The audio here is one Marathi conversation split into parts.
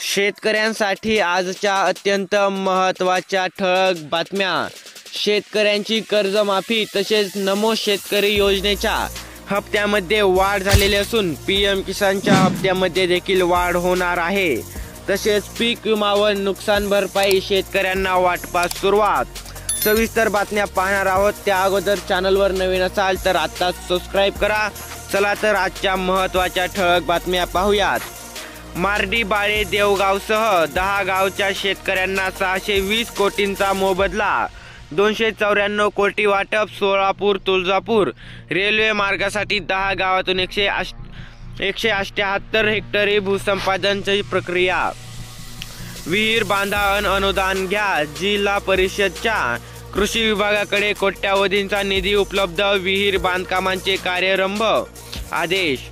शेतकऱ्यांसाठी आजच्या अत्यंत महत्त्वाच्या ठळक बातम्या। शेतकऱ्यांची कर्जमाफी तसेच नमो शेतकरी योजनेच्या हप्त्यामध्ये वाढ झालेली असून पीएम किसानच्या हप्त्यामध्ये देखील वाढ होणार आहे। तसेच पीक विमा व नुकसान भरपाई शेतकऱ्यांना वाटपास सुरुवात। सविस्तर बातम्या पाहणार आहोत। त्या अगोदर चॅनलवर नवीन असाल तर आत्ताच सबस्क्राइब करा। चला तर आजच्या महत्त्वाच्या ठळक बातम्या पाहूयात। मार्डी बाळे देवगावसह 10 गावच्या शेतकऱ्यांना 620 कोटींचा मोबदला। 294 कोटी वाटप। सोलापूर तुळजापूर रेल्वे मार्गासाठी 10 गावातून 178 हेक्टरी भूसंपादनाची प्रक्रिया। विहीर बांधा अनुदान घ्या। जिल्हा परिषदच्या कृषी विभागाकडे कोट्यावधींचा निधी उपलब्ध। विहीर बांधकामांचे कार्यारंभ। आदेश।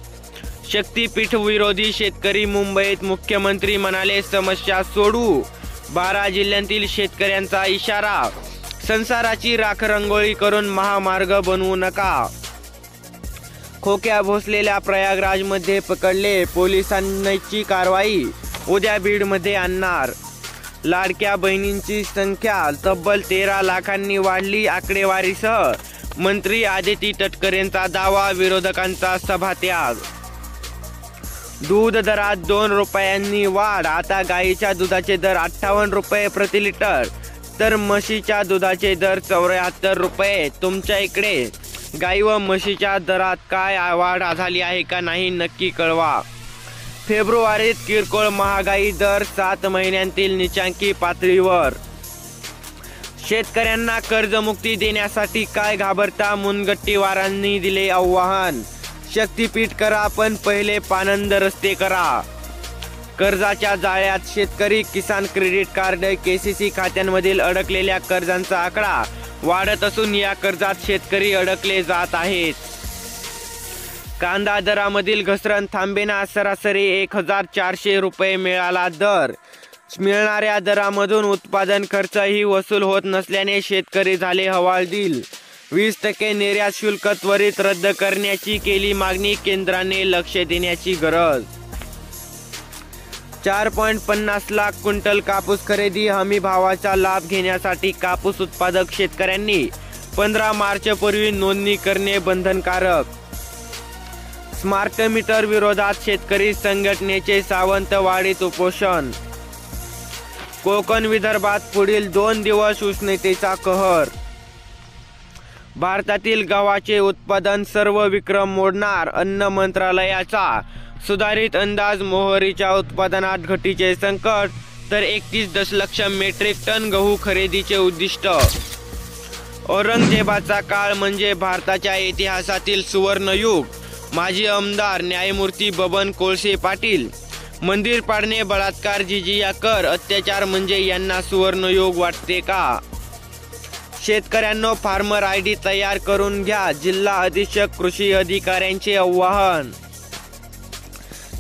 शक्तीपीठ विरोधी शेतकरी मुंबईत मुख्यमंत्री म्हणाले समस्या सोडवू। 12 जिल्ह्यांतील शेतकऱ्यांचा इशारा। संसाराची राखरंगोळी करून महामार्ग बनवू नका। खोक्या भोसलेल्या प्रयागराजमध्ये पकडले। पोलिसांची कारवाई उद्या बीडमध्ये आणणार। लाडक्या बहिणींची संख्या तब्बल 13 लाखांनी वाढली। आकडेवारीसह मंत्री आदिती तटकरेंचा दावा। विरोधकांचा सभात्याग। दूध दरात 2 रुपयांनी वाढ। आता गाईच्या दुधाचे दर 58 रुपये प्रति लिटर तर म्हशीच्या दुधाचे दर 74 रुपये। तुमच्या इकडे गाई व म्हशीच्या दरात काय वाढ झाली आहे का नाही नक्की कळवा। फेब्रुवारीत किरकोळ महागाई दर 7 महिन्यांतील नीचांकी पातळीवर। शेतकऱ्यांना कर्जमुक्ती देण्यासाठी काय घाबरता। मुनगंटीवारांनी दिले आव्हान। शक्तीपीठ करा पण पहिले पानंद रस्ते करा। कर्जाच्या जाळ्यात शेतकरी। किसान क्रेडिट कार्ड केसीसी खात्यांमधील अडकलेल्या कर्जांचा आकडा वाढत असून या कर्जात शेतकरी अडकले जात आहेत। कांदा दरामधील घसरण थांबेना। सरासरी 1400 रुपये मिळाला दर। मिळणाऱ्या दरामधून उत्पादन खर्चही वसूल होत नसल्याने शेतकरी झाले हवालदिल। 20% निर्यात शुल्क त्वरित रद्द करण्याची केली मागणी। केंद्राने लक्ष देण्याची गरज। 4.50 लाख क्विंटल कापूस खरेदी। हमी भावाचा लाभ घेण्यासाठी कापूस उत्पादक शेतकऱ्यांनी 15 मार्चपूर्वी नोंदणी करणे बंधनकारक। स्मार्ट मीटर विरोधात शेतकरी संघटनेचे सावंतवाडीत उपोषण। कोकण विदर्भात पुढील 2 दिवस उष्णतेचा कहर। भारतातील गव्हाचे उत्पादन सर्व विक्रम मोडणार। अन्न मंत्रालयाचा सुधारित अंदाज। मोहरीच्या उत्पादनात घटीचे संकट तर 31 दशलक्ष मेट्रिक टन गहू खरेदीचे उद्दिष्ट। औरंगजेबाचा काळ म्हणजे भारताच्या इतिहासातील सुवर्णयुग। माजी आमदार न्यायमूर्ती बबन कोळसे पाटील। मंदिर पाडणे बलात्कार जिजिया कर अत्याचार म्हणजे यांना सुवर्णयुग वाटते का। शेतकऱ्यांनो फार्मर आयडी तयार करून घ्या। जिल्हा अधीक्षक कृषी अधिकाऱ्यांचे आवाहन।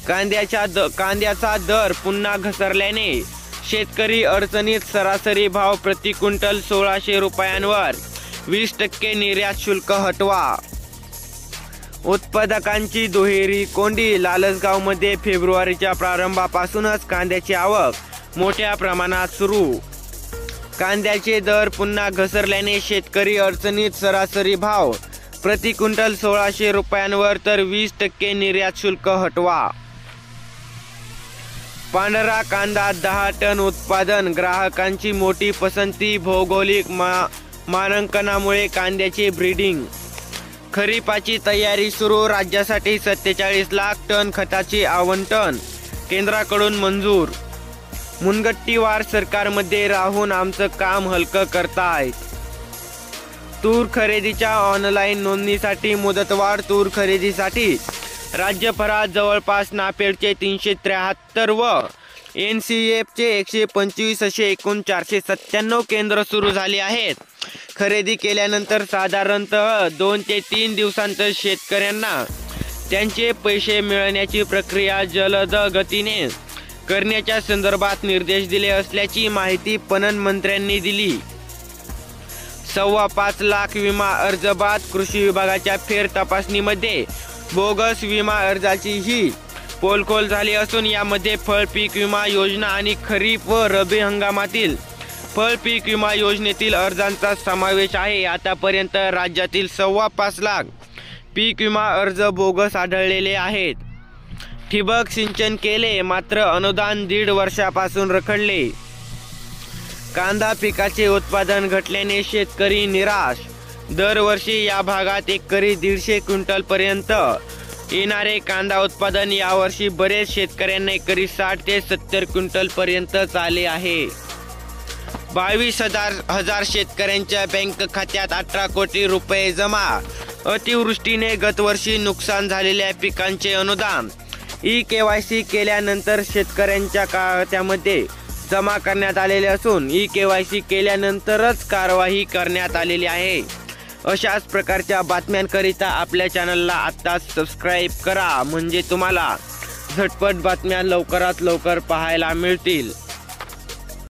कांद्याचा दर पुन्हा घसरल्याने शेतकरी अडचणीत। सरासरी भाव प्रति क्विंटल 1600 रुपयांवर। 20% निर्यात शुल्क हटवा। उत्पादकांची दुहेरी कोंडी। लालसगावमध्ये फेब्रुवारीच्या प्रारंभापासूनच कांद्याची आवक मोठ्या प्रमाणात सुरू। कांद्याचे दर पुन्हा घसरल्याने शेतकरी अडचणीत। सरासरी भाव प्रति क्विंटल 1600 रुपयांवर तर 20% निर्यात शुल्क हटवा। पांढरा कांदा 10 टन उत्पादन। ग्राहकांची मोठी पसंती। भौगोलिक मानांकनामुळे कांद्याचे ब्रीडिंग। खरीपाची तयारी सुरू। राज्यासाठी 47 लाख टन खताचे आवंटन केंद्राकडून मंजूर। मुनगंटीवार सरकारमध्ये राहून आमचं काम हलकं करतायत। तूर खरेदीच्या ऑनलाईन नोंदणीसाठी मुदतवाढ। तूर खरेदीसाठी राज्यभरात जवळपास नाफेडचे 373 व NCFचे 125 असे एकूण 497 केंद्र सुरू झाली आहेत। खरेदी केल्यानंतर साधारणतः 2 ते 3 दिवसांत शेतकऱ्यांना त्यांचे पैसे मिळण्याची प्रक्रिया जलद गतीने करण्याच्या संदर्भात निर्देश दिले असल्याची माहिती पणन मंत्र्यांनी दिली। 5.25 लाख विमा अर्ज बाद। कृषी विभागाच्या फेर तपासणीमध्ये बोगस विमा अर्जाची ही पोलखोल झाली असून यामध्ये फळ पीक विमा योजना आणि खरीप व रब्बी हंगामातील फळ पीक विमा योजनेतील अर्जांचा समावेश आहे। आतापर्यंत राज्यातील 5.25 लाख पीक विमा अर्ज बोगस आढळलेले आहेत। ठिबक सिंचन केले मात्र अनुदान 1.5 वर्षापासून रखडले। कांदा पिकाचे उत्पादन घटल्याने शेतकरी निराश। दरवर्षी या भागात एकरी 150 क्विंटल पर्यंत येणारे कांदा उत्पादन यावर्षी बरेच शेतकऱ्यांना एकरी 60 ते 70 क्विंटल पर्यंत आले आहे। 22,000 शेतकऱ्यांच्या बँक खात्यात 18 कोटी रुपये जमा। अतिवृष्टीने गतवर्षी नुकसान झालेल्या पिकांचे अनुदान ई-केवायसी केल्यानंतर शेतकऱ्यांच्या खात्यामध्ये जमा करण्यात आलेले असून ई-केवायसी केल्यानंतरच कारवाई करण्यात आलेली आहे। अशाच प्रकारच्या बातम्यांकरिता आपल्या चॅनलला आत्ताच सबस्क्राईब करा, म्हणजे तुम्हाला झटपट बातम्या लवकरात लवकर पाहायला मिळतील।